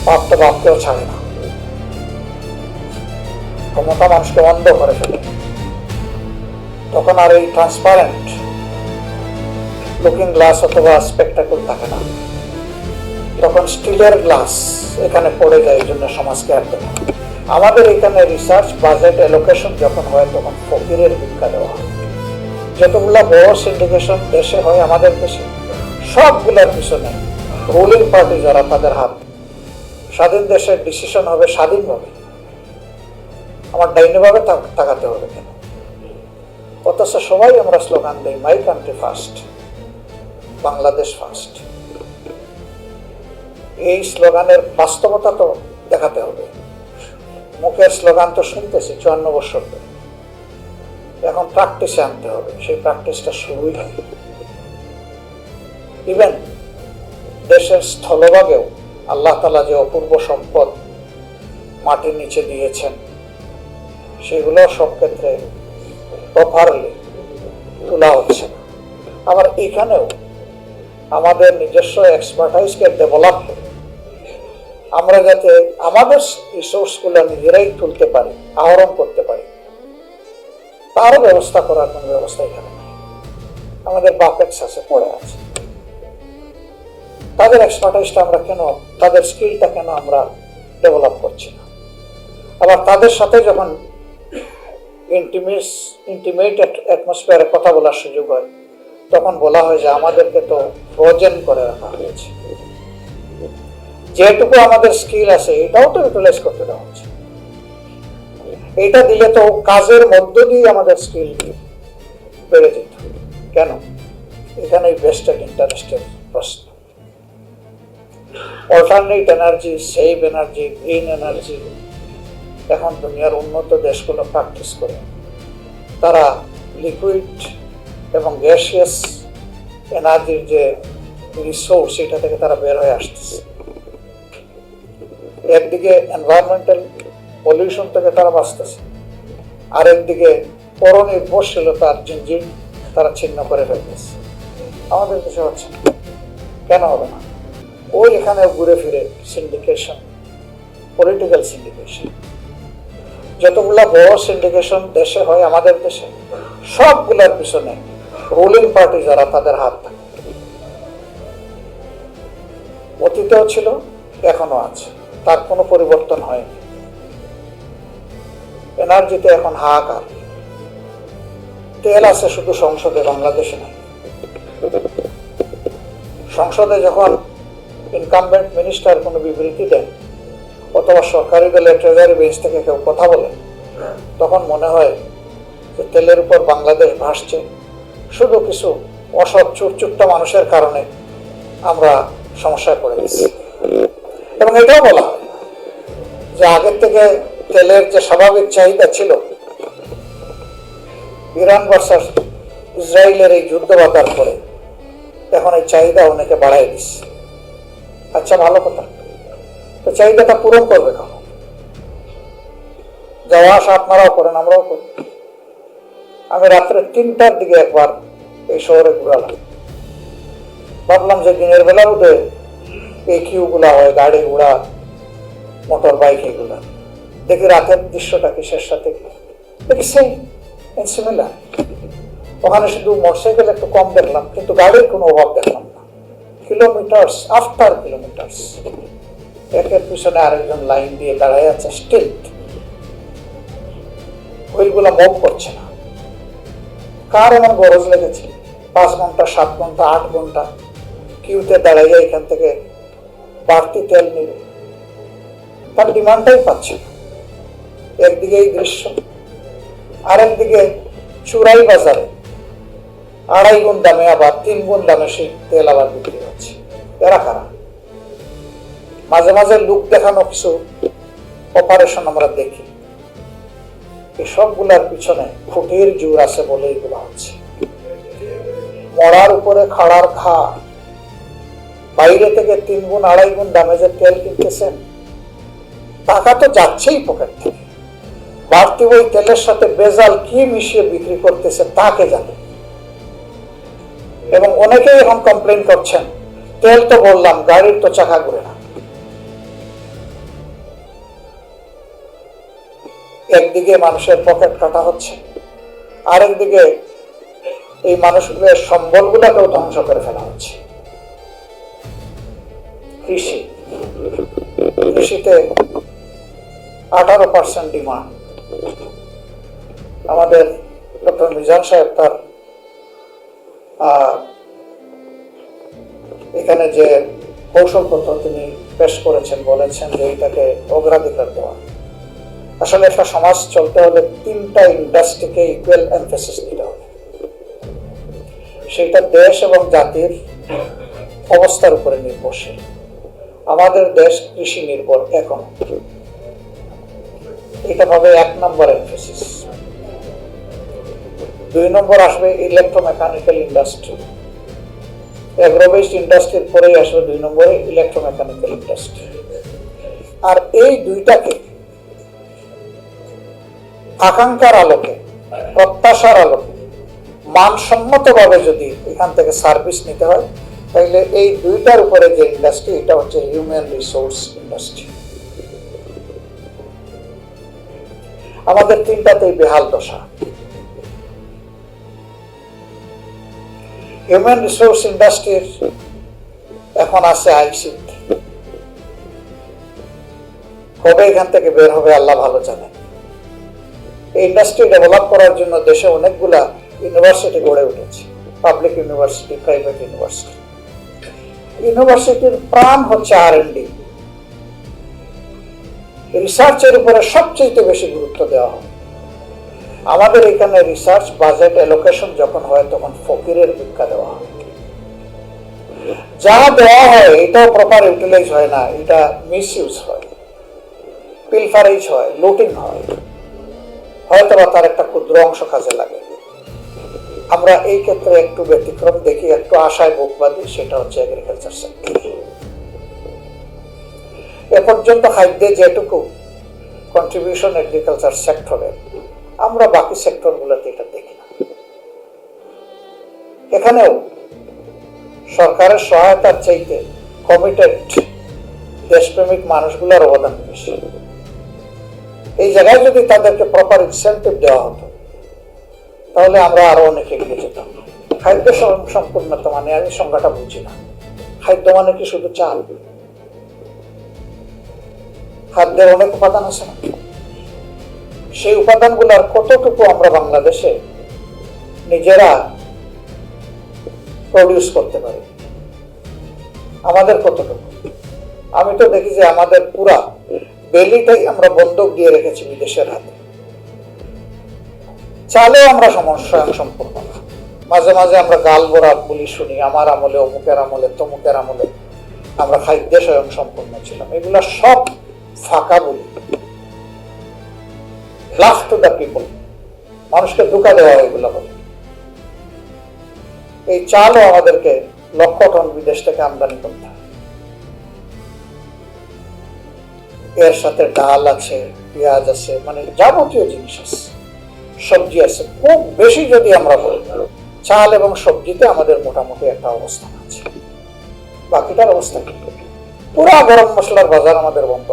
পাপটা বাপকেও ছাড়ে না, ক্ষমতা মানুষকে অন্ধ করে ফেলে। তখন আর এই ট্রান্সপারেন্ট লুকিং গ্লাস অথবা স্পেকটাকল থাকে না, তখন স্টিলের গ্লাস এখানে পড়ে যায়। এই জন্য সমাজকে একদম আমাদের এখানে রিসার্চ বাজেট অ্যালোকেশন যখন হয় তখন ফকিরের ভিক্ষা দেওয়া হয়। যতগুলা বড় সিন্ডিকেশন দেশে হয় আমাদের দেশে, সবগুলোর পিছনে রুলিং পার্টি যারা, তাদের হাত। স্বাধীন দেশের ডিসিশন হবে স্বাধীনভাবে, আমার ডাইনিভাবে তাকাতে হবে কেন? অথচ সবাই আমরা স্লোগান দিই my country first, Bangladesh first. এই স্লোগানের বাস্তবতা তো দেখাতে হবে। মুখের স্লোগান তো শুনতেছি 54 বছর ধরে, এখন প্র্যাকটিসে আনতে হবে। সেই প্র্যাকটিসটা শুরুই হয়। ইভেন দেশের স্থলভাগেও আল্লাহ তাআলা যে অপূর্ব সম্পদ মাটির নিচে দিয়েছেন, সেগুলো সব ক্ষেত্রে প্রপারলি তোলা হচ্ছে না। আবার এখানেও আমাদের নিজস্ব এক্সপার্টাইজকে ডেভেলপ করে আমরা যাতে আমাদের রিসোর্সগুলো নিজেরাই তুলতে পারি, আহরণ করতে পারি, তার ব্যবস্থা করার কোন ব্যবস্থা এখানে নেই। আমাদের বাপেক্স আছে, পড়ে আছে। তাদের এক্সপার্টাইজটা আমরা কেন, তাদের স্কিলটা কেন আমরা ডেভেলপ করছি না? আবার তাদের সাথে যখন ইন্টিমেট অ্যাটমসফিয়ারে কথা বলার সুযোগ হয়, তখন বলা হয় যে আমাদেরকে তো ফ্রোজেন করে রাখা হয়েছে। যেটুকু আমাদের স্কিল আছে এটাও তো ইউটিলাইজ করতে দেওয়া হচ্ছে। এটা দিলে তো কাজের মধ্য দিয়ে আমাদের স্কিল বেড়ে যেত। কেন? এখানে ভেস্টেড ইন্টারেস্টের প্রশ্ন। Alternate energy, save energy, green energy এখন দুনিয়ার উন্নত দেশগুলো প্র্যাকটিস করে। তারা লিকুইড এবং গ্যাসিয়াস এনার্জির যে রিসোর্স, এটা থেকে তারা বের হয়ে আসতেছে। একদিকে এনভায়রনমেন্টাল পলিউশন থেকে তারা বাঁচতেছে, আরেকদিকে পরনির্ভরশীলতার জিনজিন তারা ছিন্ন করে ফেলতেছে। আমাদের দেশে হচ্ছে না, কেন হবে না? ওই এখানে ঘুরে ফিরে সিন্ডিকেশন, পলিটিক্যাল সিন্ডিকেশন। যতগুলা বড় সিন্ডিকেশন দেশে হয় আমাদের দেশে, সবগুলোর পিছনে রুলিং পার্টি যারা, তাদের হাত থাকে। অতীতেও ছিল, এখনো আছে, তার কোনো পরিবর্তন হয়নি। এনার্জিতে এখন হাহাকার। তেল আছে শুধু সংসদে, বাংলাদেশে নাই। সংসদে যখন ইনকামবেন্ট মিনিস্টার কোনো বিবৃতি দেন অথবা সরকারি দলের ট্রেজারি বেঞ্চ থেকে কেউ কথা বলে, তখন মনে হয় যে তেলের উপর বাংলাদেশ ভাসছে। শুধু কিছু অসৎ চুরচুট্টা মানুষের কারণে আমরা সমস্যায় পড়ে গেছি। এবং এটাও বলা হয় যে আগের থেকে তেলের যে স্বাভাবিক চাহিদা ছিল, ইরান ভার্সাস ইসরায়েলের এই যুদ্ধ বাধার পরে এখন এই চাহিদা অনেকে বাড়াই দিচ্ছে। আচ্ছা, ভালো কথা, তো চাহিদাটা পূরণ করবে কেন? যাওয়া আসা আপনারাও করেন, আমরাও করি। আমি রাত্রে 3টার দিকে একবার এই শহরে ঘুরালাম। ভাবলাম যে দিনের বেলা উঠে এই কিউগুলা হয়, গাড়ি ঘোড়া, মোটর বাইক, এগুলা দেখি রাতের দৃশ্যটা কিসের সাথে দেখি সেই সিমিলার। ওখানে শুধু মোটরসাইকেল একটু কম দেখলাম, কিন্তু গাড়ির কোনো অভাব দেখলাম না। কিলোমিটার্স আফটার কিলোমিটার্স একের পিছনে আরেকজন লাইন দিয়ে দাঁড়ায় আছে, স্টিল ওইগুলো মুভ করছে না। কার এমন গরজ লেগেছে 5 ঘন্টা, 7 ঘন্টা, 8 ঘন্টা কিউতে দাঁড়াইয়া এখান থেকে বাড়তি তেল নিবে? তার ডিমান্ডটাই পাচ্ছে না। একদিকে এই দৃশ্য, আরেকদিকে চুরাই বাজারে 2.5 গুণ দামে আবার 3 গুণ দামে সেই তেল আবার বিক্রি হচ্ছে। এরা কারা? মাঝে মাঝে লুক দেখানো কিছু অপারেশন আমরা দেখি, এই সবগুলার পিছনে খুঁটির জোর আছে বলে এগুলো হচ্ছে। মরার উপরে খাড়ার ঘা। বাইরে থেকে 3 গুণ 2.5 গুণ দামে যে তেল কিনতেছেন, টাকা তো যাচ্ছেই পকেট থেকে। বাড়তি ওই তেলের সাথে বেজাল কি মিশিয়ে বিক্রি করতেছে তাকে জানে। এবং অনেকেই এখন কমপ্লেন করছেন, তেল তো বললাম, গাড়ির তো চাকা ঘুরে না। একদিকে মানুষের পকেট কাটা হচ্ছে, আরেকদিকে এই মানুষগুলোর সম্বলগুলোকেও ধ্বংস করে ফেলা হচ্ছে। কৃষিতে 18% ডিমান্ড। আমাদের ডক্টর মিজান সাহেব তার এখানে যে কৌশলপত্র তিনি পেশ করেছেন, বলেছেন যে এটাকে অগ্রাধিকার দেওয়া। আসলে একটা সমাজ চলতে হলে 3টা ইন্ডাস্ট্রিকে ইকুয়াল এমফেসিস দিতে হবে। সেটা দেশ এবং জাতির অবস্থার উপরে নির্ভরশীল। আমাদের দেশ কৃষি নির্ভর এখন, এটা হবে 1 নম্বর এমফেসিস। 2 নম্বর আসবে ইলেকট্রোমেকানিক্যাল ইন্ডাস্ট্রি। এগ্রোবেসড ইন্ডাস্ট্রির পরেই আসবে 2 নম্বরে ইলেকট্রোমেকানিক্যাল ইন্ডাস্ট্রি। আর এই দুইটাকে আকাঙ্ক্ষার আলোকে, প্রত্যাশার আলোকে, মানসম্মতভাবে যদি এখান থেকে সার্ভিস নিতে হয়, তাহলে এই দুইটার উপরে যে ইন্ডাস্ট্রি, এটা হচ্ছে হিউম্যান রিসোর্স ইন্ডাস্ট্রি। আমাদের 3টাতেই বেহাল দশা। হিউম্যান রিসোর্স ইন্ডাস্ট্রির এখন আছে আইসিটি। কবে এখান থেকে বের হবে আল্লাহ ভালো জানেন। এই ইন্ডাস্ট্রি ডেভেলপ করার জন্য দেশে অনেকগুলা ইউনিভার্সিটি গড়ে উঠেছে, পাবলিক ইউনিভার্সিটি, প্রাইভেট ইউনিভার্সিটি। ইউনিভার্সিটির প্রাণ হচ্ছে R&D। রিসার্চের উপরে সবচেয়ে বেশি গুরুত্ব দেওয়া হয়। আমাদের এখানে রিসার্চ বাজেট অ্যালোকেশন যখন হয়, তখন ফকিরের ভিক্ষা দেওয়া হয়। যা দেওয়া হয় এটাও প্রপার ইউটিলাইজ হয় না, এটা মিসইউজ হয়, পিলফারেজ হয়, লুটিং হয়, হয়তো বা তার একটা ক্ষুদ্র অংশ কাজে লাগে। আমরা এই ক্ষেত্রে একটু ব্যতিক্রম দেখি, একটু আশায় বুক বাঁধি, সেটা হচ্ছে এগ্রিকালচার সেক্টর। এ পর্যন্ত খাদ্যে যেটুকু কন্ট্রিবিউশন এগ্রিকালচার সেক্টরের, আমরা বাকি সেক্টরগুলোতে এটা দেখি না। এখানেও সরকারের সহায়তার চাইতে কমিটেড দেশপ্রেমিক মানুষগুলোর অবদান বেশি। এই জায়গায় যদি তাদেরকে প্রপার ইনসেন্টিভ দেওয়া হতো, তাহলে আমরা আরো অনেক এগিয়ে যেতাম। খাদ্য সম্পূর্ণতা মানে আমি সংজ্ঞাটা বুঝি না। খাদ্য মানে কি শুধু চাল? খাদ্যের অনেক উপাদান আছে না? সেই উপাদানগুলোর কতটুকু আমরা বাংলাদেশে নিজেরা প্রডিউস করতে পারি? আমাদের কতটুকু? আমি তো দেখি যে আমাদের পুরা বেলিটাই আমরা বন্ধক দিয়ে রেখেছি বিদেশের হাতে। চালেও আমরা স্বয়ং সম্পূর্ণ না। মাঝে মাঝে আমরা গাল ভরা বলি শুনি, আমার আমলে, অমুকের আমলে, তমুকের আমলে আমরা খাদ্যে স্বয়ং সম্পূর্ণ ছিলাম। এগুলা সব ফাঁকা বলি, লাভ টু দ্য পিপল, মানুষকে ধোঁকা দেওয়া এগুলো বলে। এই চালও আমাদেরকে লক্ষ টন বিদেশ থেকে আমদানি করতে হয়। এর সাথে ডাল আছে, পেঁয়াজ আছে, মানে যাবতীয় জিনিস আছে, সবজি আছে। খুব বেশি যদি আমরা বলি, চাল এবং সবজিতে আমাদের মোটামুটি একটা অবস্থান আছে। বাকিটার অবস্থা কি? পুরা গরম মশলার বাজার আমাদের বন্ধ,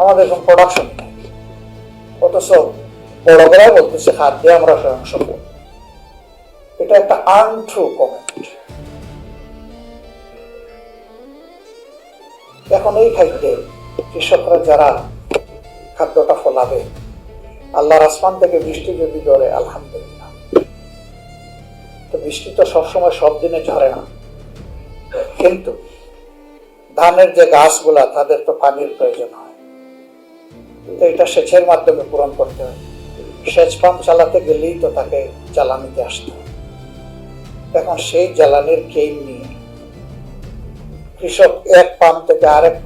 আমাদের কোন প্রোডাকশন নেই। অথচ বড় বড় বলতেছে খাদ্যে আমরা স্বয়ং সম্পূর্ণ। এটা একটা আনট্রু কমেন্ট। এখন এই খাদ্যে কৃষকরা যারা খাদ্যটা ফলাবে, আল্লাহর আসমান থেকে বৃষ্টি যদি ধরে, আলহামদুলিল্লাহ। তো বৃষ্টি তো সবসময় সব দিনে ঝরে না, কিন্তু ধানের যে গাছগুলা, তাদের তো পানির প্রয়োজন হয়। তো এটা সেচের মাধ্যমে পূরণ করতে হয়। সেচ পাম্প চালাতে গেলেই তো তাকে জ্বালানিতে আসতে হয়। এখন সেই জ্বালানির কেই নিয়ে কৃষক এক পাম্প থেকে আরেক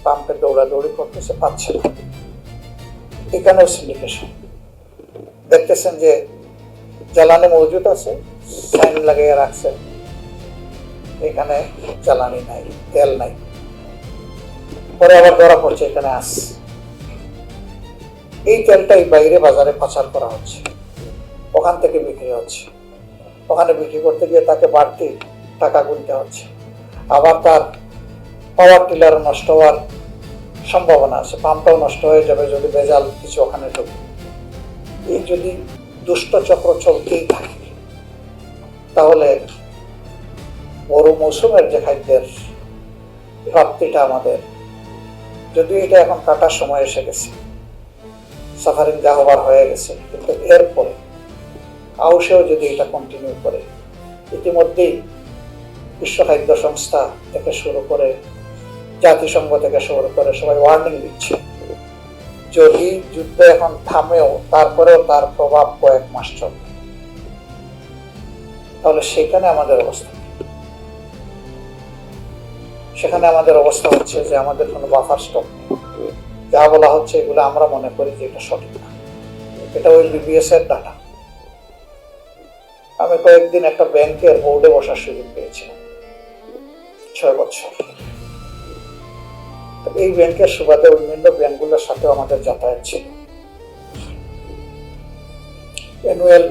পাম্পে দৌড়াদৌড়ি করতেছে, পাচ্ছে না। এখানেও সিন্ডিকেশন। দেখতেছেন যে জ্বালানি মজুদ আছে, সাইন লাগিয়ে রাখছে, এখানে জ্বালানি নাই, তেল নাই। পরে আবার ধরা পড়ছে এখানে আছে। এই তেলটাই বাইরে বাজারে পাচার করা হচ্ছে, ওখান থেকে বিক্রি হচ্ছে। ওখানে বিক্রি করতে গিয়ে তাকে বাড়তি টাকা গুনতে হচ্ছে। আবার তার পাওয়ার টিলার নষ্ট হওয়ার সম্ভাবনা আছে, পাম্পটাও নষ্ট হয়ে যাবে যদি ভেজাল কিছু ওখানে ঢুকে। এই যদি দুষ্ট চক্র চলতেই থাকে তাহলে বড় মৌসুমের যে খাদ্যের প্রাপ্তিটা আমাদের, যদিও এটা এখন কাটার সময় এসে গেছে, সাফারিং যাহবার হয়ে গেছে, কিন্তু এরপরে আউশেও যদি এটা কন্টিনিউ করে, ইতিমধ্যেই বিশ্ব খাদ্য সংস্থা থেকে শুরু করে জাতিসংঘ থেকে শুরু করে সবাই ওয়ার্নিং দিচ্ছে, যদি যুদ্ধ এখন থামেও তারপরেও তার প্রভাব কয়েক মাস চলবে, তাহলে সেখানে আমাদের অবস্থা, সেখানে আমাদের অবস্থা হচ্ছে যে আমাদের কোনো বাফার স্টক নেই। যা বলা হচ্ছে এগুলো আমরা মনে করি যে এটা সঠিক না, এটা ওই বিবিএস এর ডাটা। আমি কয়েকদিন একটা ব্যাংকের বোর্ডে বসার সুযোগ পেয়েছিলাম 6 বছর। এই ব্যাংকের সুবাদে অন্যান্য ব্যাংকগুলোর সাথে আমাদের যাতায়াত ছিল। অ্যানুয়াল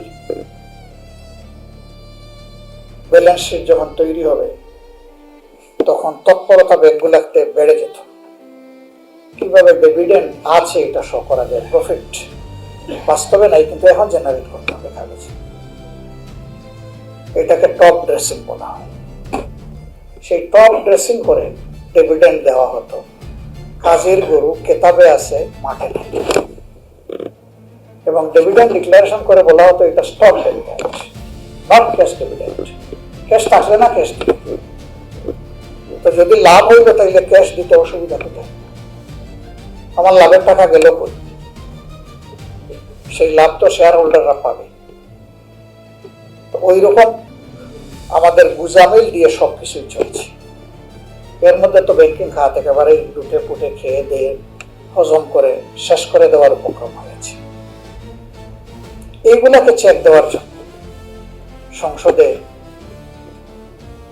ব্যালেন্স শিট যখন তৈরি হবে তখন তৎপরতা ব্যাংকগুলোতে বেড়ে যেত, কিভাবে ডিভিডেন্ড আছে এটা শো করা যায়, প্রফিট বাস্তবে নাই কিন্তু এখন জেনারেট করতে হবে কাগজে। এটাকে টপ ড্রেসিং বলা হয়। সেই টপ ড্রেসিং করে ডিভিডেন্ড দেওয়া হতো। কাজের গরু কেতাবে আছে, মাঠে থাকে, এবং ডিভিডেন্ড ডিক্লারেশন করে বলা হতো এটা stock dividend, not cash dividend. Cash থাকলে না ক্যাশ দিবে, তো যদি লাভ হইবে তাহলে ক্যাশ দিতে অসুবিধা কোথায়? আমার লাভের টাকা গেল কই? সেই লাভ তো শেয়ার হোল্ডাররা পাবে। ওই রকম আমাদের গুজামিল দিয়ে সবকিছুই চলছে। এর মধ্যে তো ব্যাংকিং খাত একেবারে লুটে পুটে খেয়ে দিয়ে হজম করে শেষ করে দেওয়ার উপক্রম হয়েছে। এইগুলাকে চেক দেওয়ার জন্য সংসদে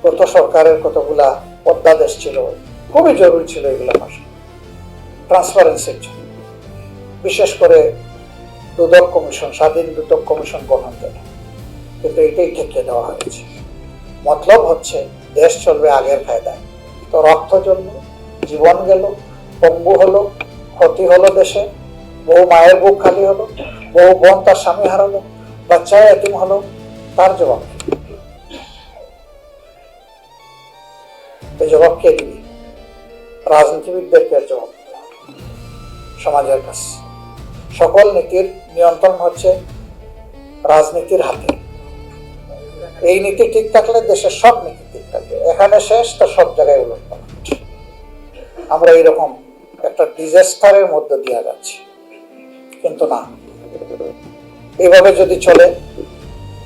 গত সরকারের কতগুলা অধ্যাদেশ ছিল, খুবই জরুরি ছিল এগুলা পাশে ট্রান্সপারেন্সির জন্য, বিশেষ করে দুদক কমিশন, স্বাধীন দুদক কমিশন গঠন করা, কিন্তু এটাই ঠেকিয়ে দেওয়া হয়েছে। মতলব হচ্ছে দেশ চলবে আগের কায়দায়, তো রক্ত জ্বলল, জীবন গেল, পঙ্গু হলো, ক্ষতি হলো দেশে, বহু মায়ের বুক খালি হলো, বহু বোন তার স্বামী হারালো, বাচ্চা এতিম হলো, তার জবাব এই জবাব কে দিবি? রাজনীতিবিদদেরকে জবাব, সমাজের কাছে। সকল নীতির নিয়ন্ত্রণ হচ্ছে রাজনীতির হাতে। এই নীতি ঠিক থাকলে দেশের সব নীতি ঠিক থাকবে, এখানে শেষ তো সব জায়গায় উলটপালট। আমরা এইরকম একটা ডিজাস্টারের মধ্যে দিয়ে যাচ্ছি, কিন্তু না, এইভাবে যদি চলে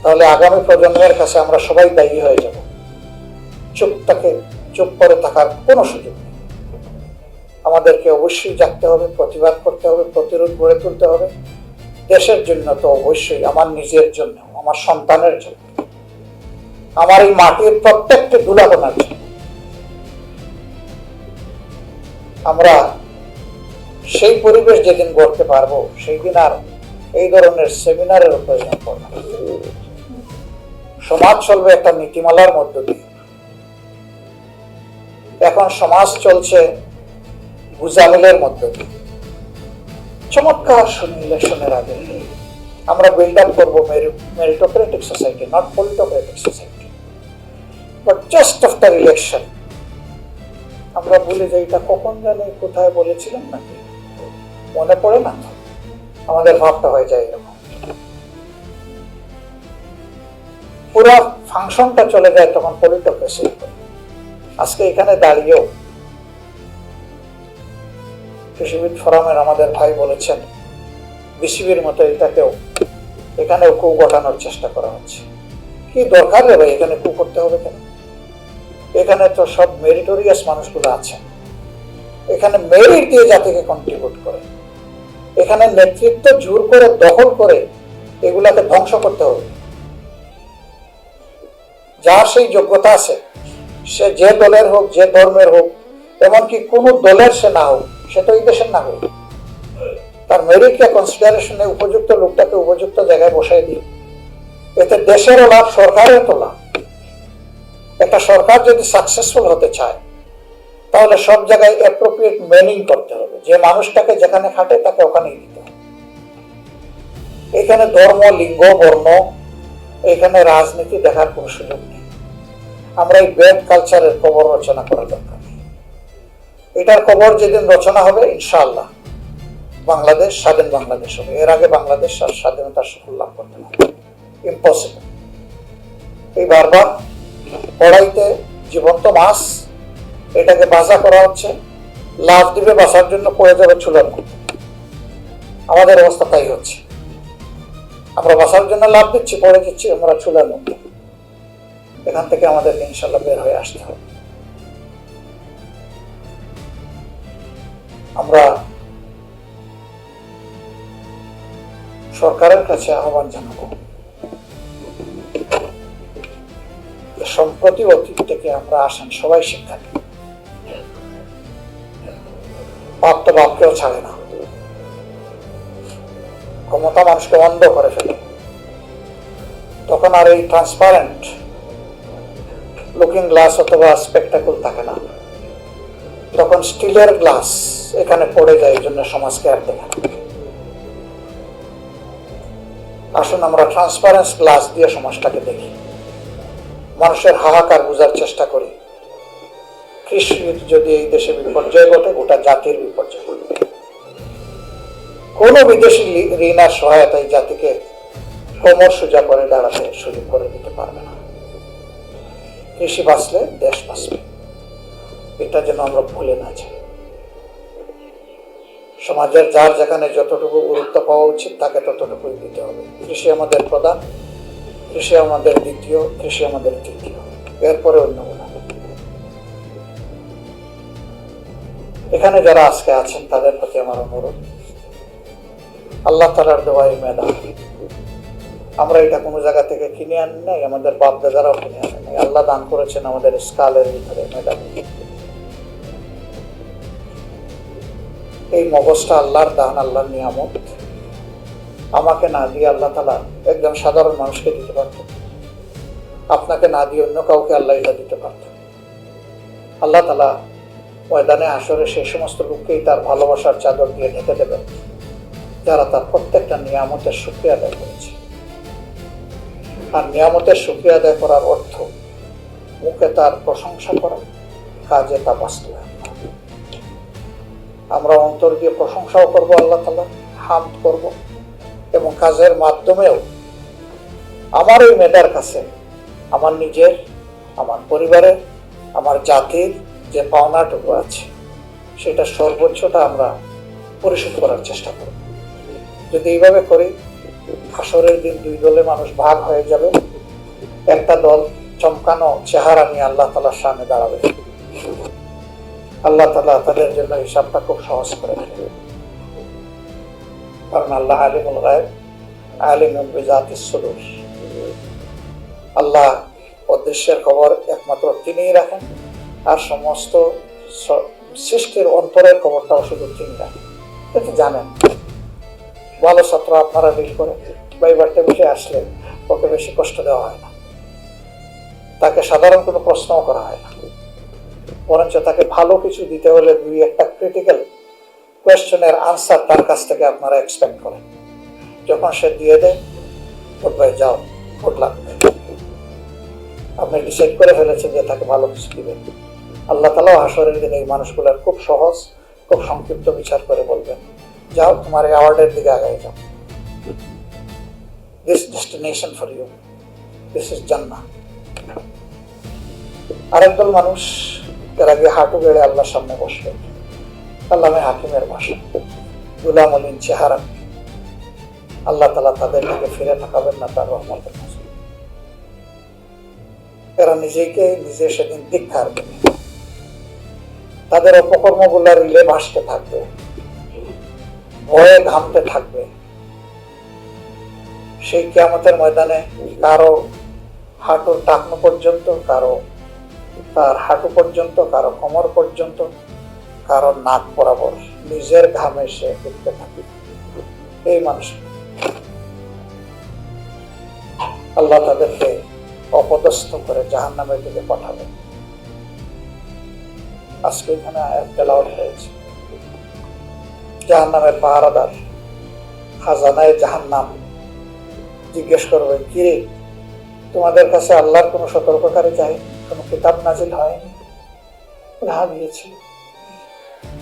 তাহলে আগামী প্রজন্মের কাছে আমরা সবাই দায়ী হয়ে যাব। চুপ করে থাকার কোনো সুযোগ নেই। আমাদেরকে অবশ্যই জাগতে হবে, প্রতিবাদ করতে হবে, প্রতিরোধ গড়ে তুলতে হবে। দেশের জন্য তো অবশ্যই, আমার নিজের জন্য, আমার সন্তানের জন্য, আমার এই মাটির প্রত্যেকটি ধুলাকণার জন্য। আমরা সেই পরিবেশ যেদিন গড়তে পারবো সেই দিন আর এই ধরনের সেমিনারের প্রয়োজন পড়বে না। সমাজ চলবে একটা নীতিমালার মধ্য দিয়ে। এখন সমাজ চলছে গুজামিলের মধ্য দিয়ে। চমৎকার শুনি ইলেকশনের আগে আমরা বিল্ড আপ করবো meritocratic society, not politocratic society, but just after election আমরা বলে যাই এটা কখন জানি কোথায় বলেছিলাম নাকি মনে পড়ে না, আমাদের ভাবটা হয়ে যায় এরকম। পুরো ফাংশনটা চলে যায় তখন পলিটোক্রেসি। আজকে এখানে দাঁড়িয়েও কৃষিবিদ ফোরামের আমাদের ভাই বলেছেন বিসিবির মতো এখানেও কু ঘটানোর চেষ্টা করা হচ্ছে। কি দরকার রে ভাই, এখানে কু করতে হবে কেন? এখানে তো সব মেরিটোরিয়াস মানুষগুলো আছেন, এখানে মেরিট দিয়ে জাতিকে কন্ট্রিবিউট করে, এখানে নেতৃত্ব জোর করে দখল করে এগুলাকে ধ্বংস করতে হবে। যার সেই যোগ্যতা আছে, সে যে দলের হোক, যে ধর্মের হোক, এমনকি কোন দলের সে না হোক, সে তো এই দেশের নাগরিক। তার মেরিটকে কনসিডারেশনে উপযুক্ত লোকটাকে উপযুক্ত জায়গায় বসাই দিই, এতে দেশেরও লাভ, সরকারের তো লাভ। একটা সরকার যদি সাকসেসফুল হতে চায় তাহলে সব জায়গায় অ্যাপ্রোপ্রিয়েট মেনিং করতে হবে, যে মানুষটাকে যেখানে খাটে তাকে ওখানেই দিতে হবে। এখানে ধর্ম, লিঙ্গ, বর্ণ, এখানে রাজনীতি দেখার কোনো সুযোগ নেই। আমরা এই ব্যাড কালচারের কবর রচনা করার দরকার নেই। এটার কবর যেদিন রচনা হবে ইনশাআল্লাহ বাংলাদেশ স্বাধীন বাংলাদেশ হবে। এর আগে বাংলাদেশ স্বাধীনতার সুফল লাভ করতে হবে ইম্পসিবল। এই বারবার পড়াইতে জীবন্ত মাছ, এটাকে বাঁচা করা হচ্ছে, লাভ দিবে বাঁচার জন্য পড়ে যাবে চুলার মধ্যে। আমাদের অবস্থা তাই হচ্ছে, আমরা বাঁচার জন্য লাভ দিচ্ছি, পড়ে যাচ্ছি আমরা চুলার মধ্যে। এখান থেকে আমাদেরকে ইনশাল্লাহ বের হয়ে আসতে হবে। আমরা সরকারের কাছে আহ্বান জানাবো, সম্প্রতি অতীত থেকে আমরা আসেন সবাই শিক্ষা নিই। বাপ তো বাপকেও ছাড়ে না, ক্ষমতা মানুষকে অন্ধ করে ফেলে। তখন আর এই ট্রান্সপারেন্ট লুকিং গ্লাস অথবা স্পেকটাকল থাকে না, তখন স্টিলের গ্লাস এখানে পড়ে যায়, এই জন্য সমাজকে আর দেখে না। আসুন আমরা ট্রান্সপারেন্স গ্লাস দিয়ে সমাজটাকে দেখি, মানুষের হাহাকার বোঝার চেষ্টা করি। কৃষি যদি এই দেশে বিপর্যয় ঘটে, গোটা জাতির বিপর্যয় ঘটবে। কোন বিদেশি ঋণ আর সহায়তায় জাতিকে কোমর সোজা করে দাঁড়াতে সুযোগ করে দিতে পারবে না। কৃষি বাঁচলে দেশ বাঁচবে, এটা যেন আমরা ভুলে না যাই। সমাজের যার যেখানে যতটুকু গুরুত্ব পাওয়া উচিত তাকে ততটুকুই দিতে হবে। কৃষি আমাদের প্রধান, কৃষি আমাদের দ্বিতীয়, কৃষি আমাদের তৃতীয়, এরপরে অন্যগুলো। এখানে যারা আজকে আছেন তাদের প্রতি আমার অনুরোধ, আল্লাহ তাআলার দেওয়া এই মেধা, আমরা এটা কোনো জায়গা থেকে কিনে আনি নাই, আমাদের বাপ দাদারাও কিনে আনে নাই। আল্লাহ দান করেছেন আমাদের স্কালের ভিতরে মেধা। এই মগজটা আল্লাহর দান, আল্লাহর নিয়ামত। আমাকে না দিয়ে আল্লাহ তাআলা একজন সাধারণ মানুষকে দিতে পারতেন, আপনাকে না দিয়ে অন্য কাউকে আল্লাহ এটা দিতে পারতেন। আল্লাহ তাআলা ময়দানে হাশরে সেই সমস্ত লোককেই তার ভালোবাসার চাদর দিয়ে ঢেকে দেবেন যারা তার প্রত্যেকটা নিয়ামতের শুকরিয়া আদায় করেছে। আর নিয়ামতের শুকরিয়া আদায় করার অর্থ মুখে তার প্রশংসা করা, কাজে তা বাস্তবায়ন করা। আমরা অন্তর দিয়ে প্রশংসাও করব আল্লাহ তাআলা, হামদ করব, এবং কাজের মাধ্যমেও আমার ওই মেধার কাছে আমার নিজের, আমার পরিবারের, আমার জাতির যে পাওনাটুকু আছে সেটা সর্বোচ্চটা আমরা পরিশোধ করার চেষ্টা করব। যদি এইভাবে করি, হাসরের দিন দুই দলে মানুষ ভাগ হয়ে যাবে। একটা দল চমকানো চেহারা নিয়ে আল্লাহ তাআলার সামনে দাঁড়াবে। আল্লাহ তাআলা তাদের জন্য হিসাবটা খুব সহজ করে দেবে, কারণ আল্লাহ আলিমুল গায়ব আলিমুল বিজাতিস সুদূর। আল্লাহ অদৃশ্যের খবর একমাত্র তিনিই রাখেন, আর সমস্ত সৃষ্টির অন্তরের খবরটাও শুধু তিনি রাখেন। এটা জানেন। ভালো ছাত্র আপনারা ডিল করে ভাইবার টেবিলে আসলে ওকে বেশি কষ্ট দেওয়া হয় না, তাকে সাধারণ কোনো প্রশ্নও করা হয় না, বরঞ্চ তাকে ভালো কিছু দিতে হলে দুই একটা ক্রিটিক্যাল কোয়েশ্চেনের আনসার তার কাছ থেকে আপনারা এক্সপেক্ট করেন। যখন সে দিয়ে দেয়, গুড বাই, যাও, গুড লাক, আপনি ডিসাইড করে ফেলেছেন যে তাকে ভালো কিছু দিবেন। আল্লাহ তাআলা হাসরের দিন এই মানুষগুলোর খুব সহজ, খুব সংক্ষিপ্ত বিচার করে বলবেন, যাও, তোমার এই অ্যাওয়ার্ডের দিকে আগায় যাও, this destination for you, this is জান্নাহ। আরেকদল মানুষ এর আগে হাঁটু গেড়ে আল্লাহর সামনে বসবে, আল্লামে হাকিমের ভাষা, গুলামলিন চেহারা। আল্লাহ তাআলা তাদের দিকে ফিরে তাকাবেন না তার রহমতের কাছে। এরা নিজেকে নিজে সেদিন ধিক্কার দেবে, তাদের অপকর্মগুলা রিলে ভাসতে থাকবে, ভয়ে ঘামতে থাকবে। সেই কিয়ামতের ময়দানে কারো হাঁটুর টাকনো পর্যন্ত, কারো তার হাঁটু পর্যন্ত, কারো কোমর পর্যন্ত, কারো নাক বরাবর নিজের ঘামে সে ঘুরতে থাকে। এই মানুষ আল্লাহ তাদেরকে অপদস্থ করে জাহান্নামের দিকে পাঠাবে। আজকে এখানে আয়াত তেলাওয়াত হয়েছে। জাহান্নামের পাহারাদার খাজানায়ে জাহান্নাম জিজ্ঞেস করবে, কিরে তোমাদের কাছে আল্লাহর কোনো সতর্ককারী চাই, কোনো কিতাব নাজিল হয়নি? হ্যাঁ দিয়েছি।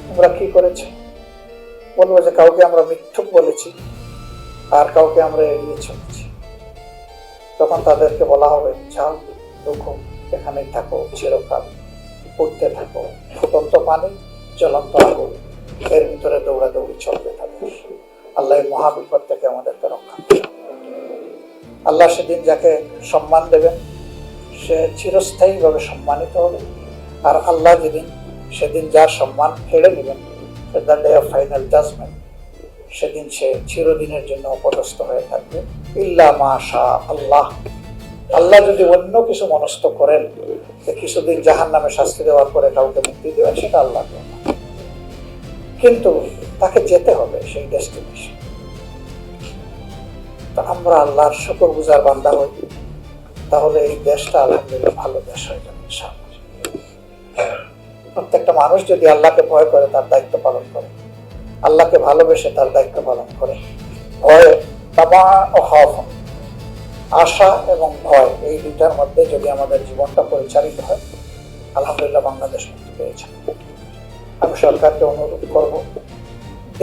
তোমরা কি করেছো? বলবো যে কাউকে আমরা মিথ্যুক বলেছি আর কাউকে আমরা এড়িয়ে চলেছি। তখন তাদেরকে বলা হবে, যাও দুঃখ এখানেই থাকো চিরকাল, উঠতে থাকো, ফুটন্ত পানি জ্বলন্ত আগুন, এর ভিতরে দৌড়াদৌড়ি চলতে থাকে। আল্লাহ মহাবিপদ থেকে আমাদেরকে রক্ষা করবে। আল্লাহ সেদিন যাকে সম্মান দেবেন সে চিরস্থায়ীভাবে সম্মানিত হবে, আর আল্লাহ সেদিন যার সম্মান কেড়ে নেবেন, the day of final judgement, সেদিন সে চিরদিনের জন্য অপদস্থ হয়ে থাকবে। ইল্লা মা শা আল্লাহ, আল্লাহ যদি অন্য কিছু মনস্থ করেন যে কিছুদিন জাহান্নামে শাস্তি দেওয়ার পরে কাউকে মুক্তি দেবেন, সেটা আল্লাহ, কিন্তু তাকে যেতে হবে সেই ডেস্টিনেশন। তা আমরা আল্লাহর শুকরগুজার বান্দা হই, তাহলে এই দেশটা আলহামদুলিল্লাহ ভালো দেশ হয়ে যাবে ইনশাআল্লাহ। প্রত্যেকটা মানুষ যদি আল্লাহকে ভয় করে, তার দায়িত্ব পালন করে, আল্লাহকে ভালোবেসে তার দায়িত্ব পালন করে, ভয় তামা ও খওফ, আশা এবং ভয়, এই দুটার মধ্যে যদি আমাদের জীবনটা পরিচালিত হয়, আলহামদুলিল্লাহ বাংলাদেশ মুক্তি পেয়েছে। আমি সরকারকে অনুরোধ করব,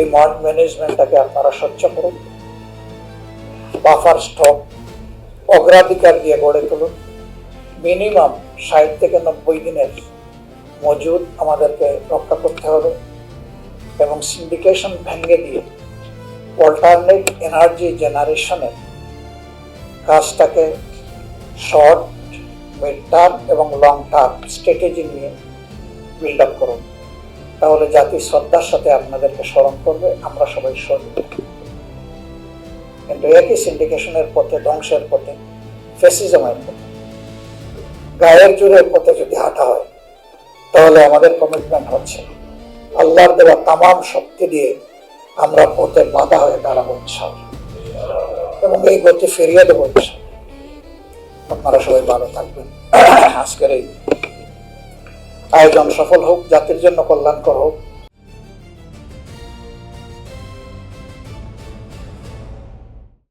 এই মড ম্যানেজমেন্টটাকে আপনারা স্বচ্ছ করুন, বাফার স্টক অগ্রাধিকার দিয়ে গড়ে তুলুন। মিনিমাম 60 থেকে 90 দিনের মজুদ আমাদেরকে রক্ষা করতে হবে, এবং সিন্ডিকেশন ভেঙে দিয়ে অল্টারনেট এনার্জি জেনারেশনের কাজটাকে শর্ট, মিড টার্ম এবং লং টার্ম স্ট্র্যাটেজি নিয়ে বিল্ড আপ করুন। তাহলে জাতি শ্রদ্ধার সাথে আপনাদেরকে স্মরণ করবে, আমরা সবাই শহীদ। কিন্তু একই সিন্ডিকেশনের পথে, ধ্বংসের পথে, ফ্যাসিজমের পথে, গায়ের জোরের পথে যদি হাঁটা হয়, তাহলে আমাদের কমিটমেন্ট হচ্ছে আল্লাহর দেওয়া তামাম শক্তি দিয়ে আমরা পথে বাধা হয়ে দাঁড়াবো ইনশাআল্লাহ, এবং এই গতি ফিরিয়ে দেবো ইনশাআল্লাহ। আপনারা সবাই ভালো থাকবেন। আজকের এই আয়োজন সফল হোক, জাতির জন্য কল্যাণকর হোক।